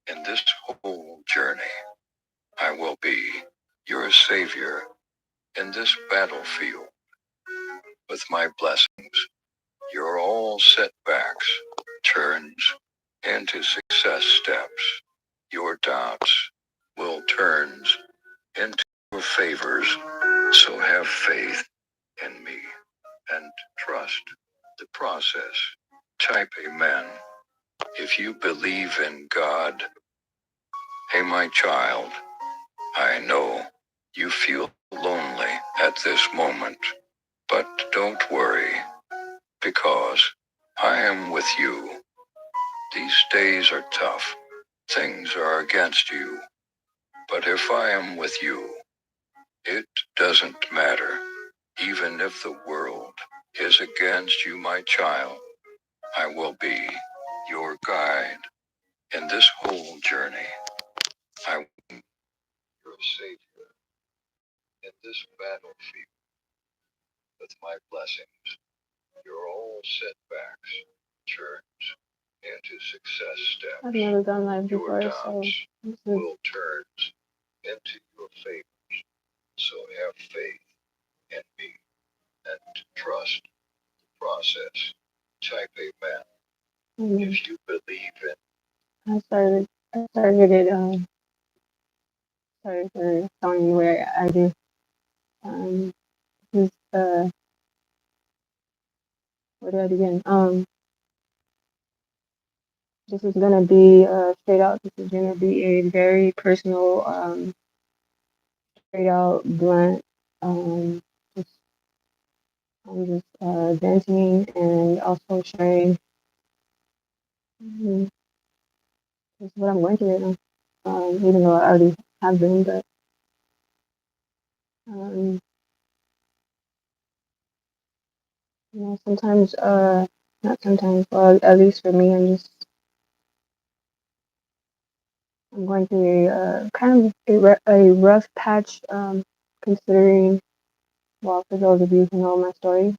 In this whole journey, I will be your savior in this battlefield. With my blessings, your all setbacks turns into success steps. Your doubts will turn into favors. So have faith in me and trust the process. Type amen if you believe in God. Hey, my child, I know you feel lonely at this moment, but don't worry because I am with you. These days are tough. Things are against you. But if I am with you, it doesn't matter. Even if the world is against you, my child, I will be your guide in this whole journey. I will be your savior in this battlefield. With my blessings, your all setbacks turns into success steps. I've never done live before, so will turn into your favors. So have faith in me and trust the process. Type amen. If you believe in. Sorry for telling you where I do. This where do I begin? This is gonna be straight out. This is gonna be a very personal, straight out, blunt. Just, I'm just venting and also sharing just what I'm going through right now. Even though I already have been, but sometimes, not sometimes, well, at least for me, I'm going through a kind of a rough patch, considering, well, for those of you who know my story,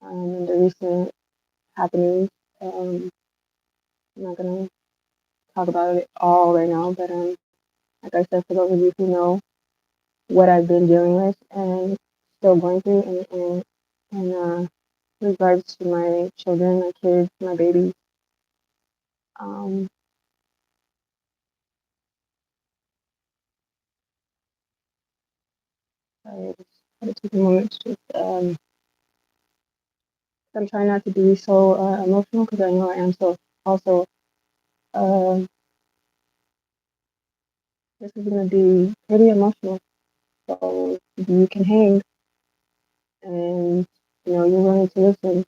and the recent happenings. I'm not gonna talk about it all right now, but like I said, for those of you who know what I've been dealing with and still going through, and regards to my children, my kids, my babies. I just had to take a moment to just, I'm trying not to be so emotional because I know I am. So also, um, this is gonna be pretty emotional. So if you can hang and you're willing to listen,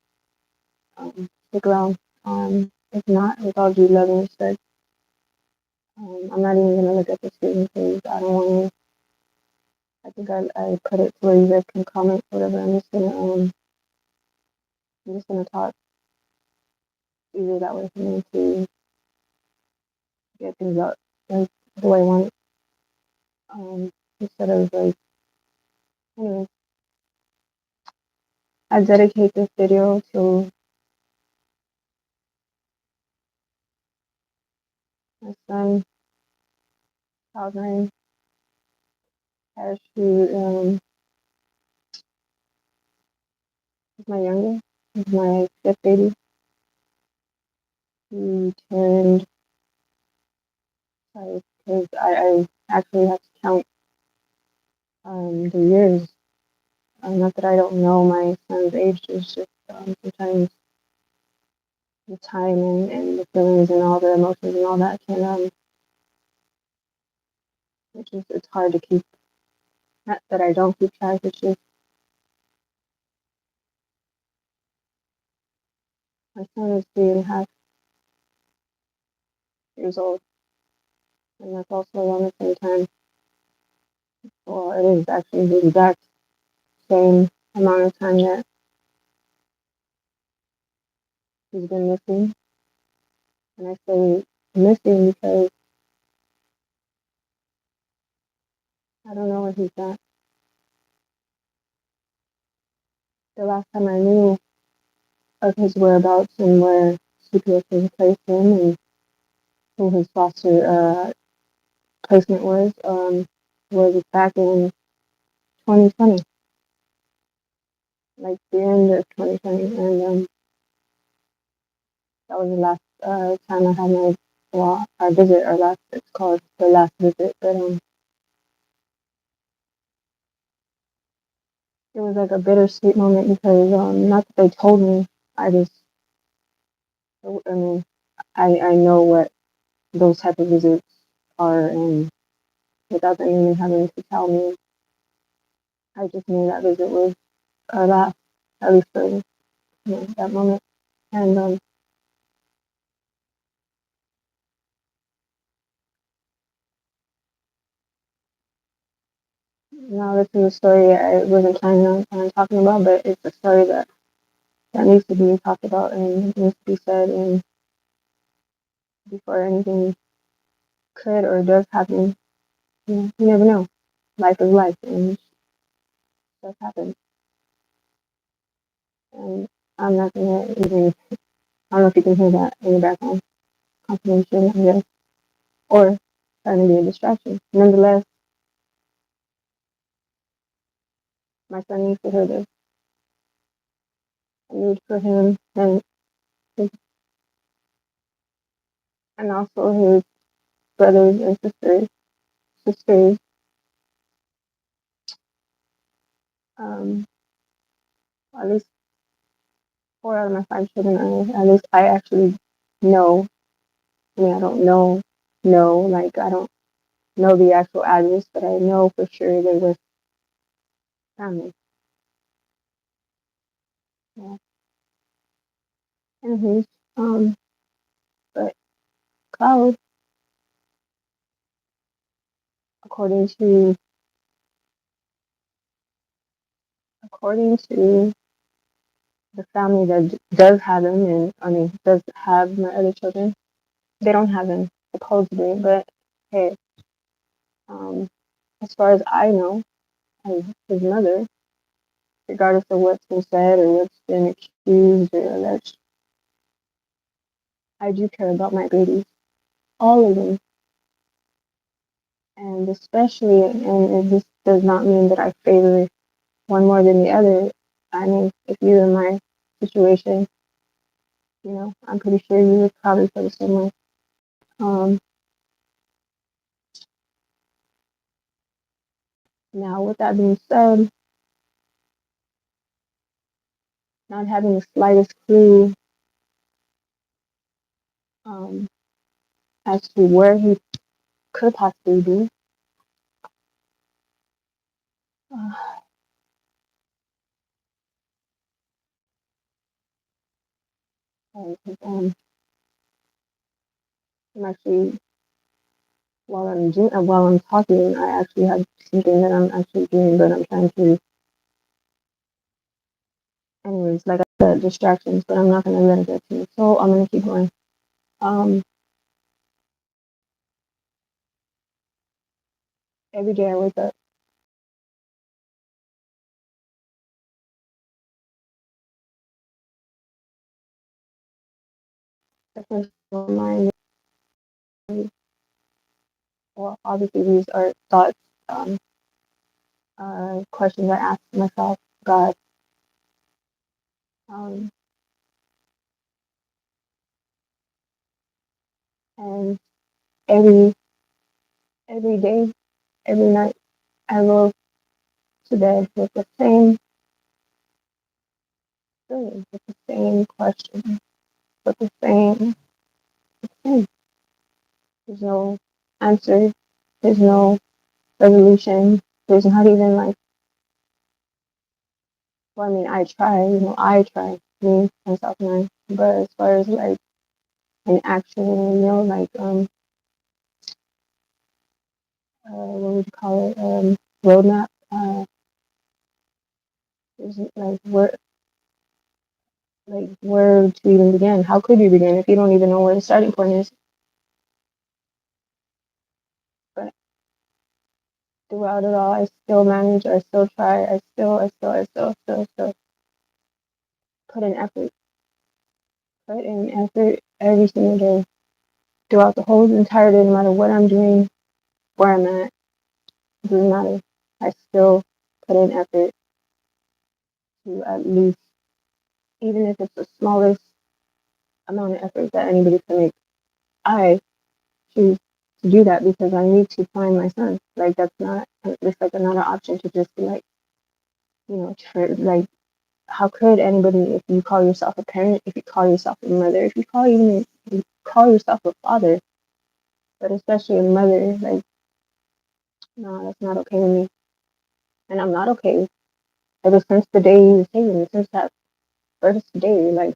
stick around. If not, with all due love and respect, I'm not even gonna look at the screen because I don't want to. I think I put it to where you guys can comment, whatever. I'm just gonna talk. Easier that way for me to get things out like the way I want it. Instead of like, anyways, I dedicate this video to my son, child 9, Parachute. He's my youngest. He's my fifth baby. He turned, sorry, because I actually have to count the years. Not that I don't know my son's age, it's just sometimes the time and the feelings and all the emotions and all that can, it's hard to keep. Not that I don't keep track, it's just my son is 3.5 years old, and that's also around the same time. Well, it is actually the exact same amount of time that he's been missing. And I say missing because I don't know where he's at. The last time I knew of his whereabouts and where CPS was placed him, and who his foster placement was back in 2020, like the end of 2020, and that was the last time I had my our visit, our last it's called the last visit, but it was like a bittersweet moment because not that they told me, I just I mean I know what those type of visits are, and without them even having to tell me, I just knew that visit was our last, at least for that moment. And now this is a story I wasn't planning on talking about, but it's a story that needs to be talked about and needs to be said, and before anything could or does happen, you never know. Life is life, and stuff happens. And I'm not gonna even. I don't know if you can hear that in the background. Confirmation, I guess, or trying to be a distraction. Nonetheless, my son needs to hear this. I need for him and also his brothers and sisters. Um, at least 4 out of my 5 children. At least I actually know. I mean, I don't know, like I don't know the actual address, but I know for sure they were family. Yeah. Anyways, but Cloud, according to according to the family that does have him, and I mean does have my other children, they don't have him supposedly, but hey, um, as far as I know, as his mother, regardless of what's been said or what's been accused or alleged, I do care about my babies, all of them, and especially, and this does not mean that I favor one more than the other. I mean, if you're in my situation, I'm pretty sure you would probably feel the same way. Um, Now, with that being said, not having the slightest clue um, as to where he could possibly be, uh, I'm actually while I'm talking, I actually have something that I'm actually doing, but I'm trying to, anyways, like I said, distractions, but I'm not gonna let it get to me. So I'm gonna keep going. Um, every day I wake up, the first thing on my mind is, well, obviously these are thoughts, questions I ask myself, God, um, and every every day, every night, I go to bed with the same feeling, with the same question, with the same thing. There's no answer. There's no resolution. There's not even like, well, I mean, I try, me, myself, and I. But as far as like an actual, like, what would you call it? Roadmap. There's where to even begin? How could you begin if you don't even know where the starting point is? But throughout it all, I still manage. I still try. I still put in effort. Put in effort every single day. throughout the whole entire day, no matter what I'm doing, where I'm at, it doesn't matter. I still put in effort to at least, even if it's the smallest amount of effort that anybody can make, I choose to do that because I need to find my son. Like that's not, it's like another option to just be like, for like, how could anybody, if you call yourself a parent, if you call yourself a mother, if you call even, if you call yourself a father, but especially a mother, like, no, that's not okay with me. And I'm not okay ever since the day he was taken, since that first day, like,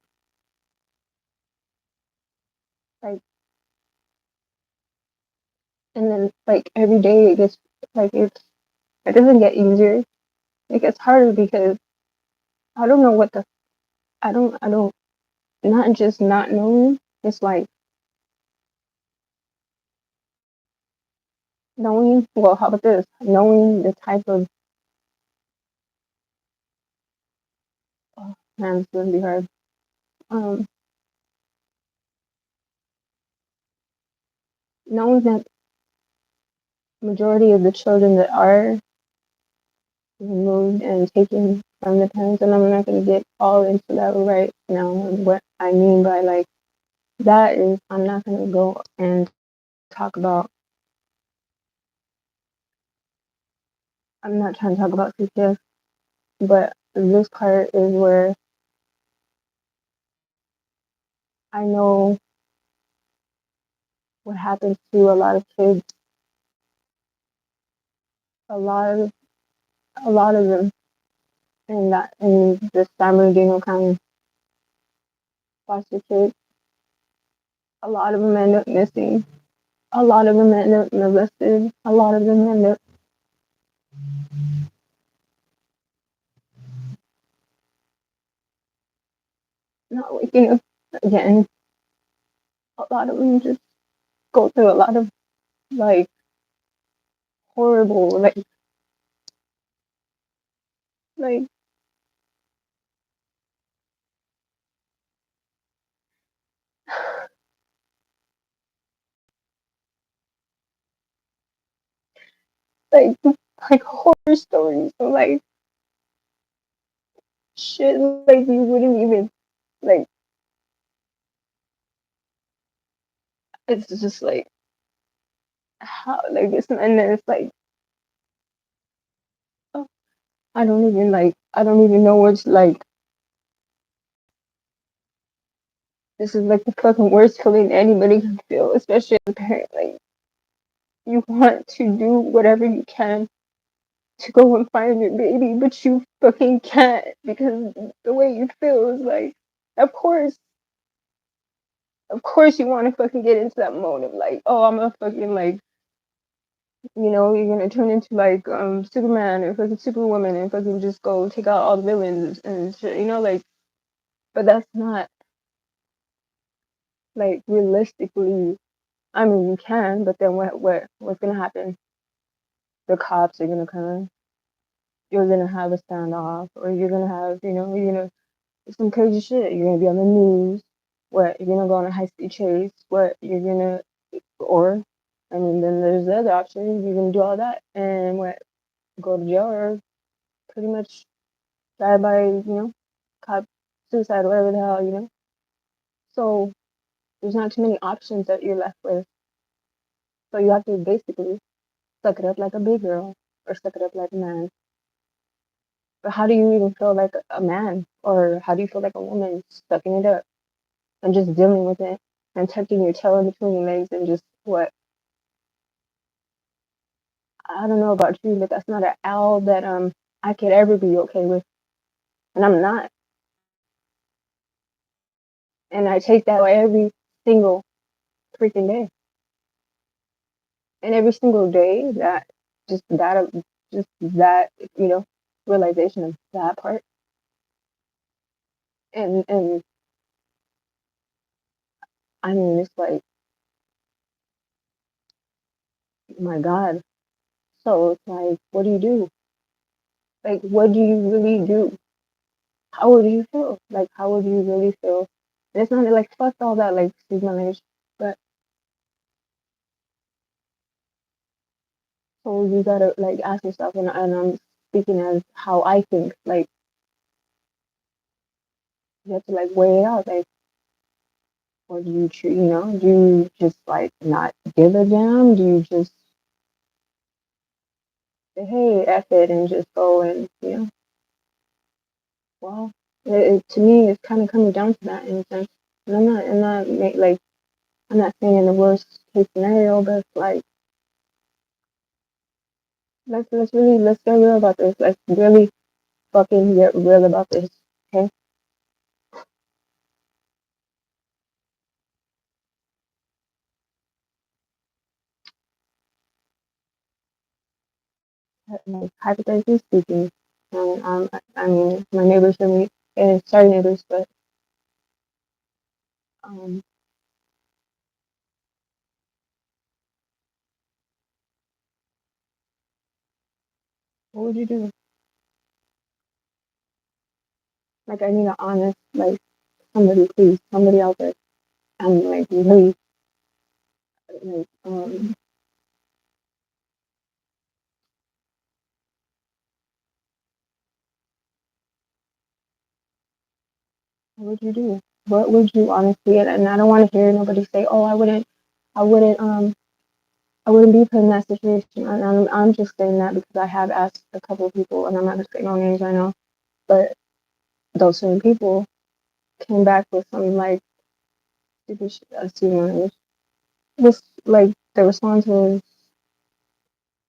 and then like every day it gets like it doesn't get easier. It gets harder because I don't know what the I don't not just not knowing. It's like knowing. Well, how about this? Knowing the type of oh, man, it's gonna be hard. Um, Knowing that majority of the children that are removed and taken from the parents, and I'm not gonna get all into that right now. And what I mean by like that is, I'm not gonna go and talk about. I'm not trying to talk about CPS, but this part is where I know what happens to a lot of kids, a lot of a lot of them in the San Bernardino County foster kids. A lot of them end up missing. A lot of them end up molested. A lot of them end up not waking up again. A lot of them just go through a lot of like horrible like like like horror stories of like shit like you wouldn't even like. It's just like how like it's and then it's like oh, I don't even know what's like. This is like the fucking worst feeling anybody can feel, especially as a parent. Like you want to do whatever you can to go and find your baby, but you fucking can't because the way you feel is like, of course, of course you want to fucking get into that mode of like, oh, I'm a fucking like, you're gonna turn into like Superman or fucking Superwoman and fucking just go take out all the villains and shit, like, but that's not like realistically. I mean, you can, but then what's gonna happen? The cops are gonna come. You're gonna have a standoff, or you're gonna have, some crazy shit. You're gonna be on the news. What you're gonna go on a high speed chase? What you're gonna, or, I mean, then there's the other option. You're gonna do all that and what? Go to jail or pretty much die by, cop suicide or whatever the hell. So there's not too many options that you're left with. So you have to basically suck it up like a big girl or suck it up like a man. But how do you even feel like a man? Or how do you feel like a woman sucking it up and just dealing with it and tucking your tail in between your legs and just what? I don't know about you, but that's not an owl that I could ever be okay with. And I'm not. And I take that away every single freaking day. And every single day just that, realization of that part. And I mean it's like, my God. So it's like, what do you do? Like, what do you really do? How would you feel? Like, how would you really feel? And it's not like fuck all that like stigmatization, but So you gotta like ask yourself, and I'm speaking as how I think. Like you have to like weigh it out. Like, or do you treat, do you just like not give a damn? Do you just say, hey, F it, and just go and well, to me, it's kind of coming down to that in a sense. And I'm not saying in the worst case scenario, but it's like let's get real about this. Let's really fucking get real about this. Okay? Like, hypothetically speaking, I mean, my neighbors are me, sorry neighbors, but um, what would you do? Like, I need an honest, like, somebody, please, somebody out there. I'm like, really, like, what would you do? What would you honestly? And I don't want to hear nobody say, "Oh, I wouldn't, I wouldn't be put in that situation." And I'm just saying that because I have asked a couple of people, and I'm not gonna say no names right now, but those same people came back with some like stupid shit. Excuse my language. Was like the response was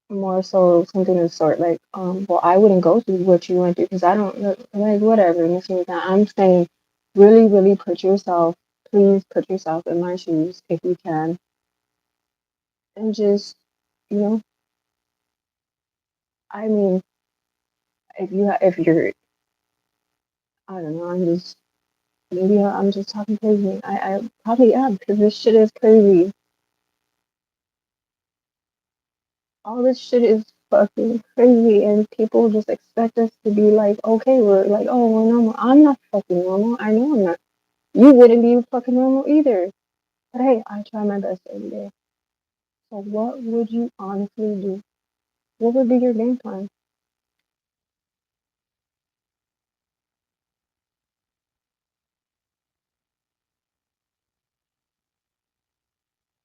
more so something of the sort like, well, I wouldn't go through what you went through because I don't like whatever. And this and that. I'm saying, really, really put yourself. Please put yourself in my shoes if you can, and just, you know, I mean, if you're, I don't know, maybe I'm just talking crazy. I probably am because this shit is crazy. All this shit is fucking crazy, and people just expect us to be like, okay, we're like, oh, we're normal. I'm not fucking normal. I know I'm not. You wouldn't be fucking normal either. But hey, I try my best every day. So what would you honestly do? What would be your game plan?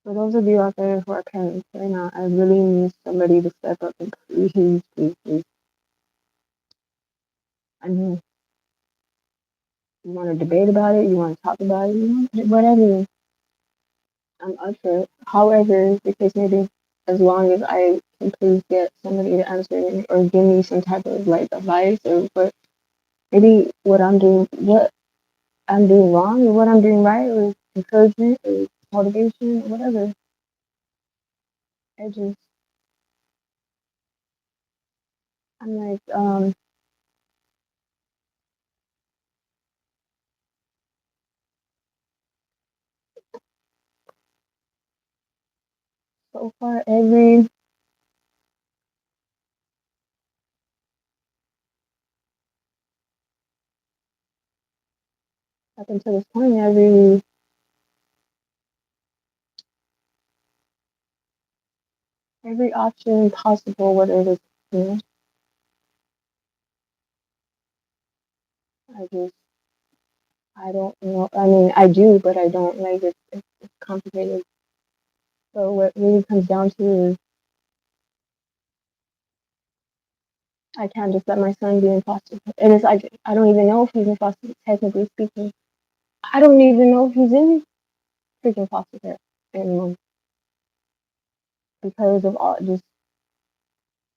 For those of you out there who are parents right now, I really need somebody to step up and please, please, please. I mean, you want to debate about it, you want to talk about it, whatever. I'm up for it. However, the case may be, as long as I can please get somebody to answer me or give me some type of like advice or what maybe what I'm doing wrong or what I'm doing right or encouragement or motivation or whatever. I just I'm like so far every up until this point every option possible, whether it is, you know, I just I don't know. I mean, I do, but I don't like it. It's complicated. So what really comes down to is I can't just let my son be in foster care. And it's like I don't even know if he's in foster, technically speaking. I don't even know if he's in freaking foster care anymore because of all just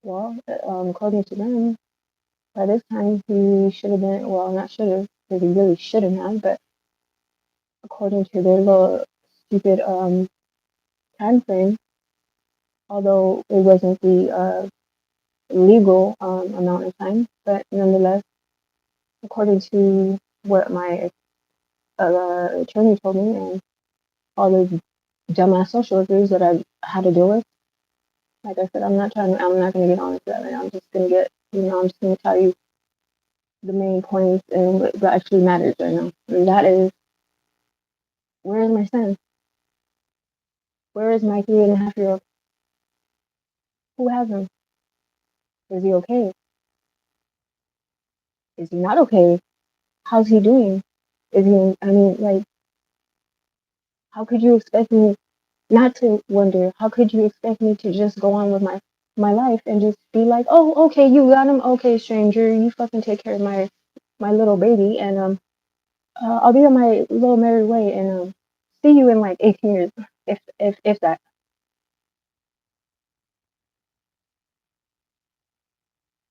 well, according to them, by this time he should have been well, not should have, because he really shouldn't have, but according to their little stupid time frame, although it wasn't the legal amount of time, but nonetheless, according to what my attorney told me and all those dumbass social workers that I had to deal with. Like I said, I'm not gonna get on to that right now. I'm just gonna I'm just gonna tell you the main points and what actually matters right now. And that is, where is my son? Where is my 3.5-year-old? Who has him? Is he okay? Is he not okay? How's he doing? Is he, I mean, like, how could you expect me not to wonder? How could you expect me to just go on with my life and just be like, oh, okay, you got him, okay, stranger, you fucking take care of my little baby, and I'll be on my little merry way, and see you in like 18 years, if that.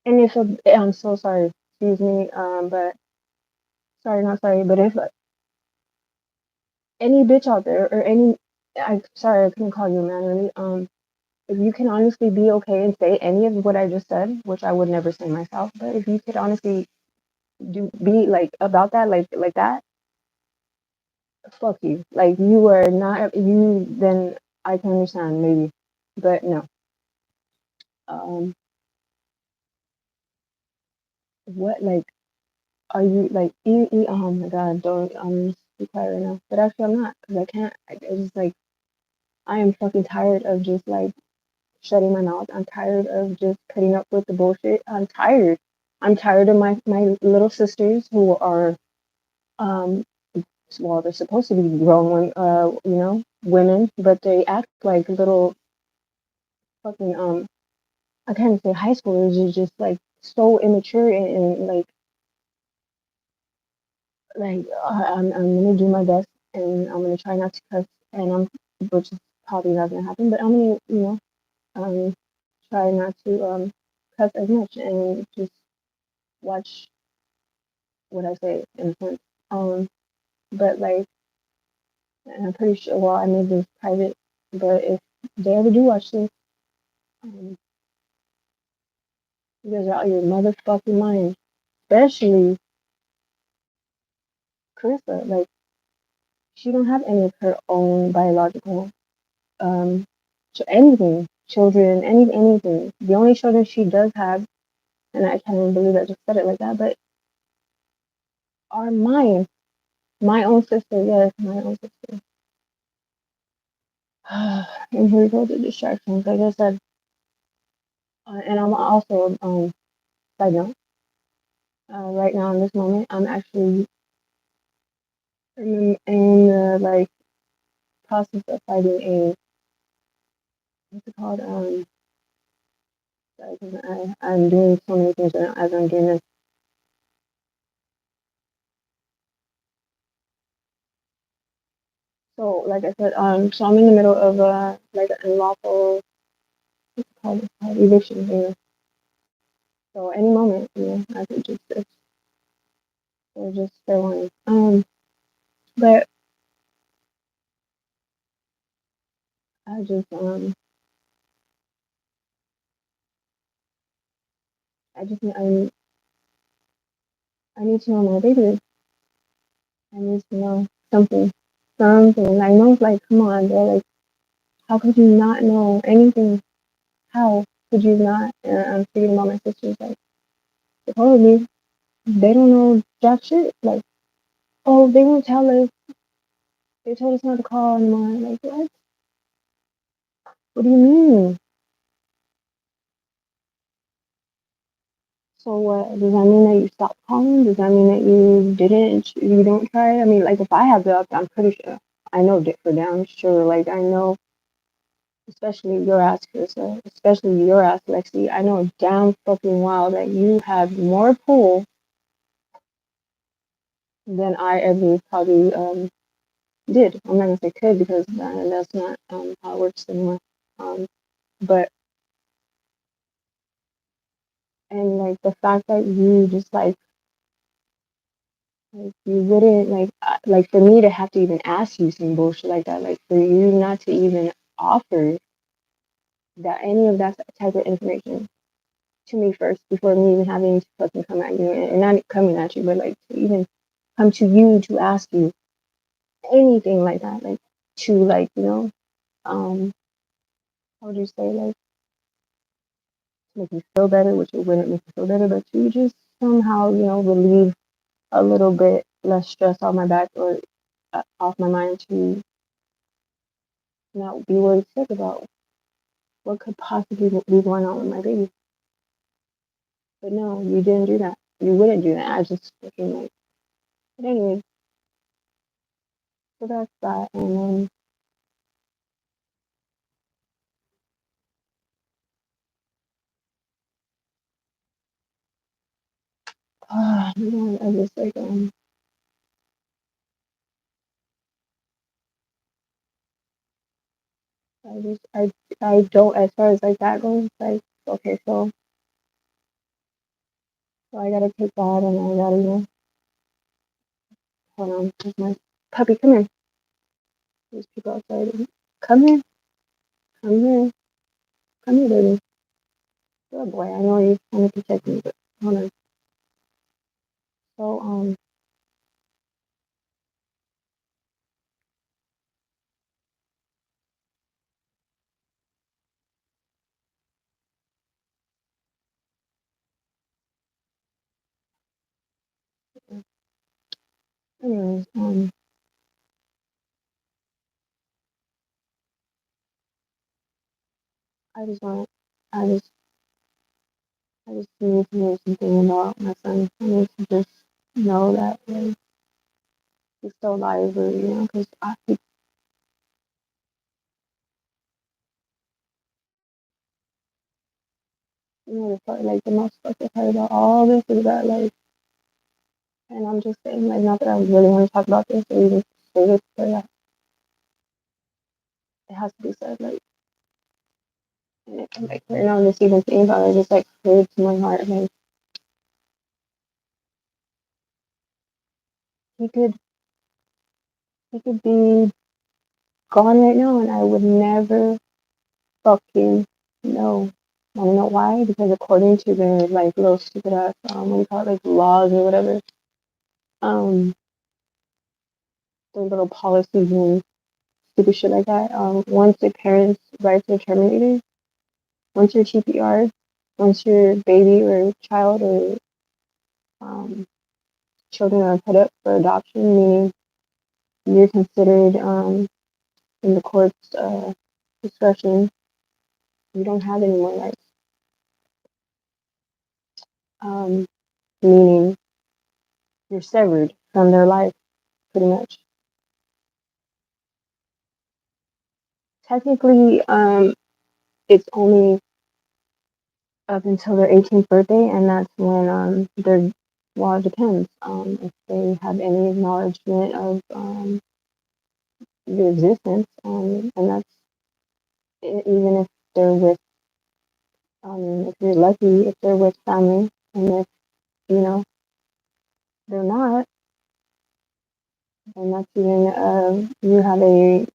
And if I'm so sorry, excuse me, but sorry, not sorry, but if any bitch out there or any, I sorry, I couldn't call you a man, really, if you can honestly be okay and say any of what I just said, which I would never say myself, but if you could honestly do be like about that, like that, fuck you. Like you are not you. Then I can understand maybe, but no. Um, what like are you like? Oh my god, don't be quiet right now. But actually, I'm not because I can't. It's just like I am fucking tired of just like shutting my mouth. I'm tired of just putting up with the bullshit. I'm tired. I'm tired of my little sisters who are um well, they're supposed to be grown, women, but they act like little fucking I can't say high schoolers is just like so immature and I'm gonna do my best and I'm gonna try not to cuss and which is probably not gonna happen, but I'm gonna um try not to cuss as much and just watch what I say in a sense. But like, and I'm pretty sure. Well, I made this private, but if they ever do watch this, um, you guys are out of your motherfucking mind, especially Carissa. Like, she don't have any of her own biological um anything, children, anything. The only children she does have, and I can't even believe I just said it like that, but are mine. My own sister, yes, my own sister. And here we go, the distractions. Like I said, and I'm also side note. Right now in this moment, I'm actually in the like process of finding a what's it called? Sorry, 'cause I'm doing so many things right now as I'm doing this. So like I said, so I'm in the middle of like an unlawful called eviction here. So any moment, I could just or just stay on. But I just I just I need to know my baby. I need to know something, something. I know, like, come on, bro. Like, how could you not know anything? How could you not? And I'm thinking about my sisters. Like, supposedly they don't know jack shit. Like, oh, they won't tell us. They told us not to call anymore. Like, what? What do you mean? So what? Does that mean that you stopped calling? Does that mean that you didn't? You don't try it? I mean, like, if I have the option, I'm pretty sure. I know for damn sure. Like, I know, especially your ass, Carissa, especially your ass, Lexi. I know damn fucking well that you have more pull than I ever probably did. I'm not gonna say could because that's not how it works anymore. Um, but and like the fact that you just like you wouldn't like for me to have to even ask you some bullshit like that, like for you not to even offer that any of that type of information to me first before me even having to fucking come at you and not coming at you, but like to even come to you to ask you anything like that, like to like um how would you say like make me feel better, which it wouldn't make me feel better, but to just somehow relieve a little bit less stress off my back or off my mind to not be worried sick about what could possibly be going on with my baby. But no, you didn't do that. You wouldn't do that. I just freaking like. But anyways, so that's that. And then, I just like I just I don't, as far as like that goes, like okay, so I gotta take that and I gotta hold on, my puppy, come here. There's people outside. Come here, come here, come here, baby. Good boy. I know you're trying to protect me, but hold on. So anyways, I just want I just I just need to know something about my son. I need to just know that like, he's still alive, or because I the part, like the most fucked part about all this is that like, and I'm just saying like, not that I really want to talk about this or even say this, but yeah, it has to be said. Like, like right now, just even thinking about it just like hurts my heart. Like he could he could be gone right now, and I would never fucking know. Want to know why? Because according to the like little stupid ass what do you call it, like laws or whatever, um, the little policies and stupid shit like that. Once the parents' rights are terminated, once your TPR, once your baby or child or um, children are put up for adoption, meaning you're considered in the court's discretion, you don't have any more rights. Um, Meaning you're severed from their life, pretty much. Technically, it's only up until their 18th birthday, and that's when their well, it depends if they have any acknowledgement of your existence, and that's even if they're with, if you're lucky, if they're with family, and if you know they're not, then that's even you have a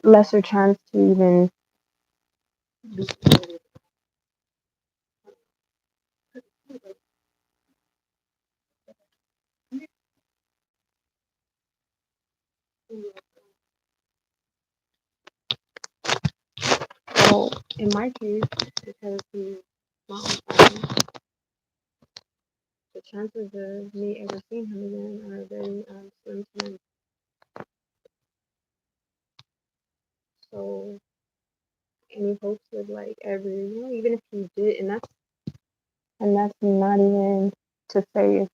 lesser chance to even be. So in my case, because he's not my family, the chances of me ever seeing him again are very slim to none. So any hopes of like ever, even if he did, and that's not even to say if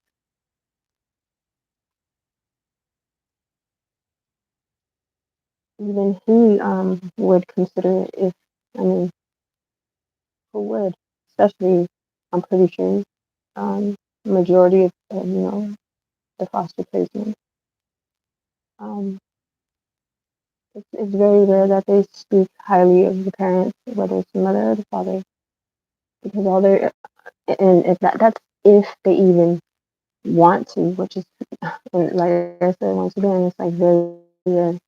even he would consider it, if I mean who would, especially I'm pretty sure majority of the foster placement. Um, it's very rare that they speak highly of the parents, whether it's the mother or the father, because all they're and if that's if they even want to, which is and like I said once again, it's like very rare.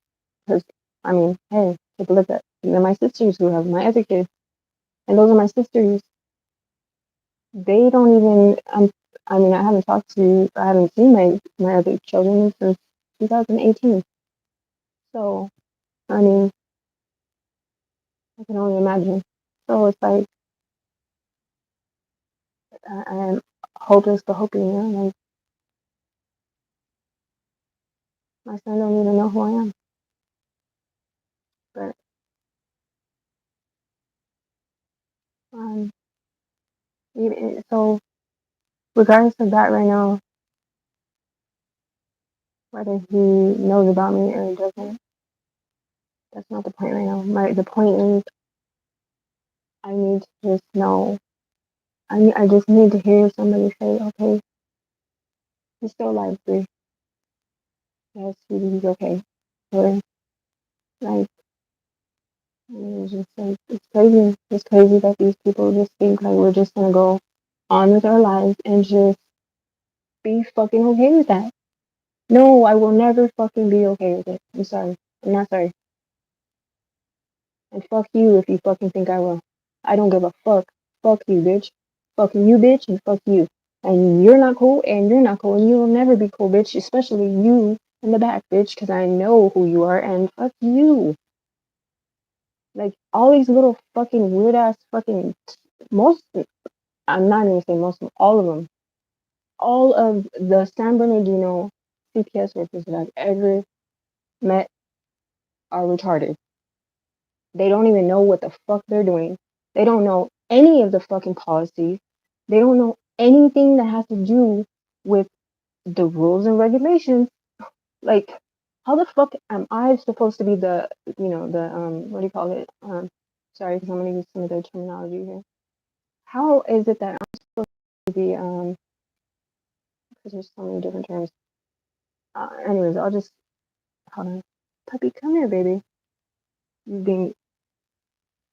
Because I mean, hey, take a look at my sisters who have my other kids, and those are my sisters. They don't even. I mean, I haven't seen my other children since 2018. So I mean, I can only imagine. So it's like I'm hopeless but hoping. Like my son don't even know who I am. But So regardless of that right now, whether he knows about me or he doesn't, that's not the point right now. The point is I need to just know. I just need to hear somebody say, okay, he's still alive, Bree. Yes, he's okay. Or like, it's just like it's crazy. It's crazy that these people just think like we're just gonna go on with our lives and just be fucking okay with that. No, I will never fucking be okay with it. I'm sorry. I'm not sorry. And fuck you if you fucking think I will. I don't give a fuck. Fuck you, bitch. Fuck you, bitch, and fuck you. And you're not cool, and you're not cool, and you'll never be cool, bitch. Especially you in the back, bitch, because I know who you are, and fuck you. Like, all these little fucking weird ass fucking. Most. I'm not even saying most of them, all of them. All of the San Bernardino CPS workers that I've ever met are retarded. They don't even know what the fuck they're doing. They don't know any of the fucking policies. They don't know anything that has to do with the rules and regulations. Like, how the fuck am I supposed to be what do you call it? Sorry, because I'm gonna use some of their terminology here. How is it that I'm supposed to be because there's so many different terms. Anyways, I'll just hold on. Puppy, come here, baby. You're being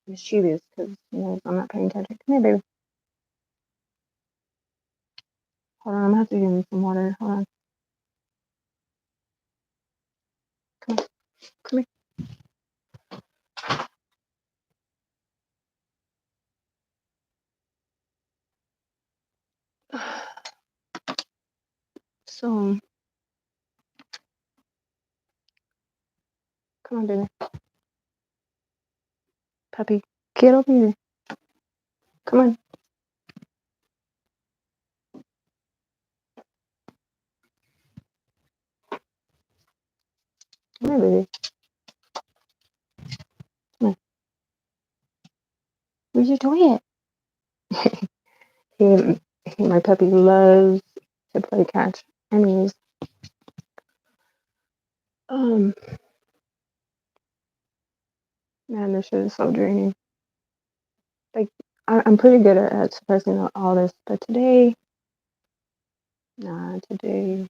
mischievous because I'm not paying attention. Come here, baby. Hold on, I'm gonna have to give him some water. Hold on. Come on. Come here. So, come on, baby. Puppy, get over here. Come on. Come here, baby. Come on. Where's your toy at? My puppy loves to play catch. Anyways, um, man, this shit is so draining. Like, I'm pretty good at suppressing all this, but today, nah, today.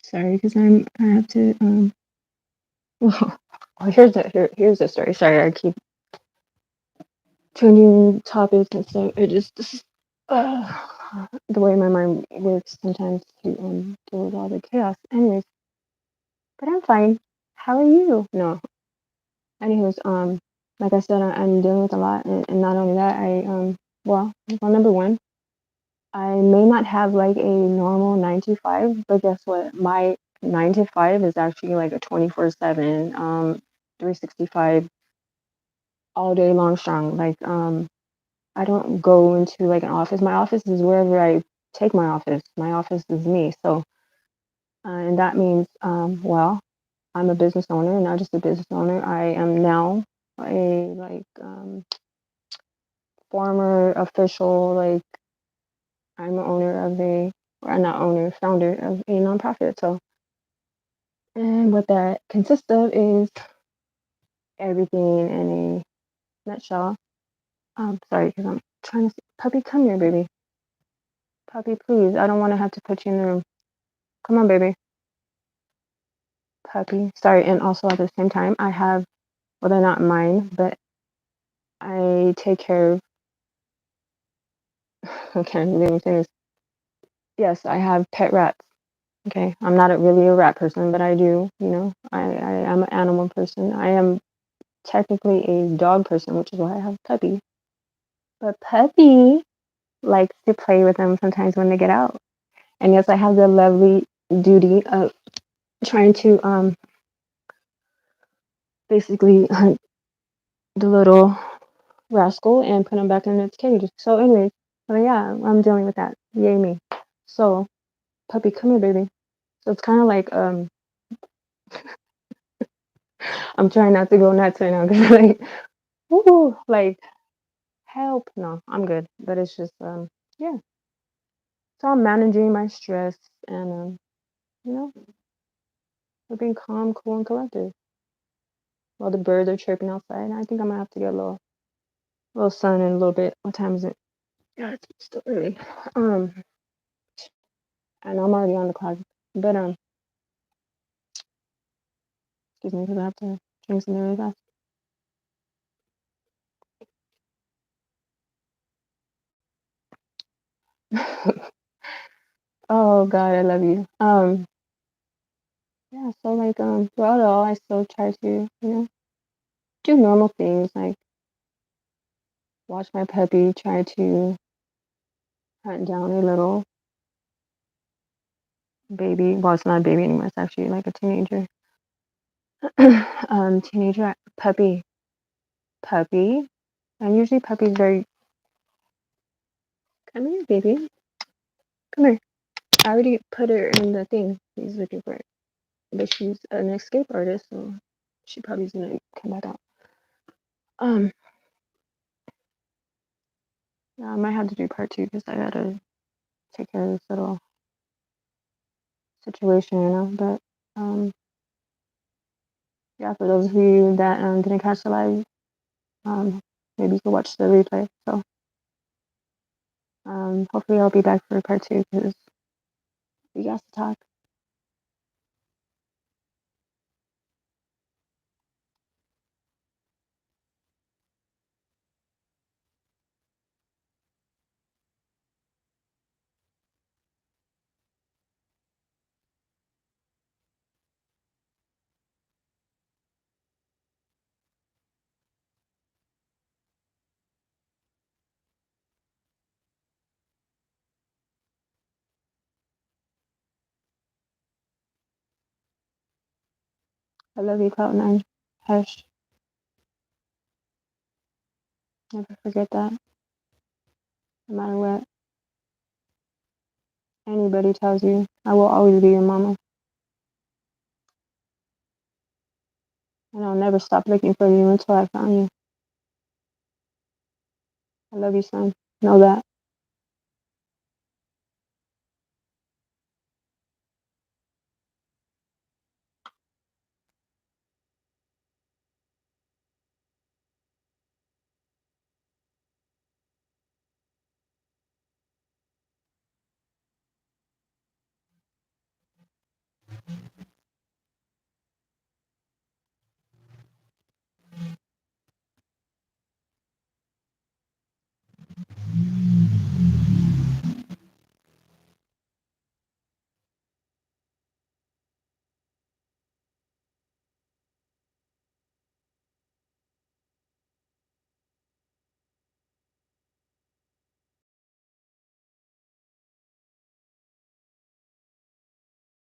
Sorry, because I have to well, here's the story. Sorry, I keep changing topics and stuff. It just this is the way my mind works sometimes to deal with all the chaos. Anyways, but I'm fine. How are you? No. Anyways, like I said, I'm dealing with a lot, and not only that, well, number one, I may not have like a normal 9 to 5, but guess what? My 9 to 5 is actually like a 24/7, 365 all day long strong. Like, I don't go into like an office. My office is wherever I take my office. My office is me. So, and that means, well, I'm a business owner, not just a business owner. I am now a like former official, like I'm an owner of or not owner, founder of a nonprofit. So, and what that consists of is everything in a nutshell. Sorry, because I'm trying to. Puppy, come here, baby. Puppy, please. I don't want to have to put you in the room. Come on, baby. Puppy. Sorry, and also at the same time, I have, well, they're not mine, but I take care of. Okay, let me finish. Yes, I have pet rats. Okay, I'm not really a rat person, but I do. I am an animal person. I am technically a dog person, which is why I have Puppy. But Puppy likes to play with them sometimes when they get out. And yes, I have the lovely duty of trying to basically hunt the little rascal and put him back in its cage. So, anyways, yeah, I'm dealing with that. Yay me. So, Puppy, come here, baby. So it's kind of like I'm trying not to go nuts right now because like, woo, like help. No, I'm good. But it's just yeah. So I'm managing my stress and you know, we're being calm, cool, and collected while the birds are chirping outside. And I think I'm gonna have to get a little sun in a little bit. What time is it? Yeah, it's still early. Um, and I'm already on the clock. But excuse me, because I have to drink something really fast. Oh God, I love you. Yeah. So like throughout it all, I still try to do normal things like watch my puppy, try to hunt down a little baby. Well, it's not a baby anymore. It's actually like a teenager. Teenager puppy. And usually puppies very come here, baby. Come here. I already put her in the thing. He's looking for it. But she's an escape artist, so she probably's gonna come back out. Um, yeah, I might have to do part two because I gotta take care of this little situation, But yeah, for those of you that didn't catch the live, um, maybe you can watch the replay. So hopefully I'll be back for part two because we got to talk. I love you, Cloud9. Hush. Never forget that. No matter what anybody tells you, I will always be your mama. And I'll never stop looking for you until I found you. I love you, son. Know that.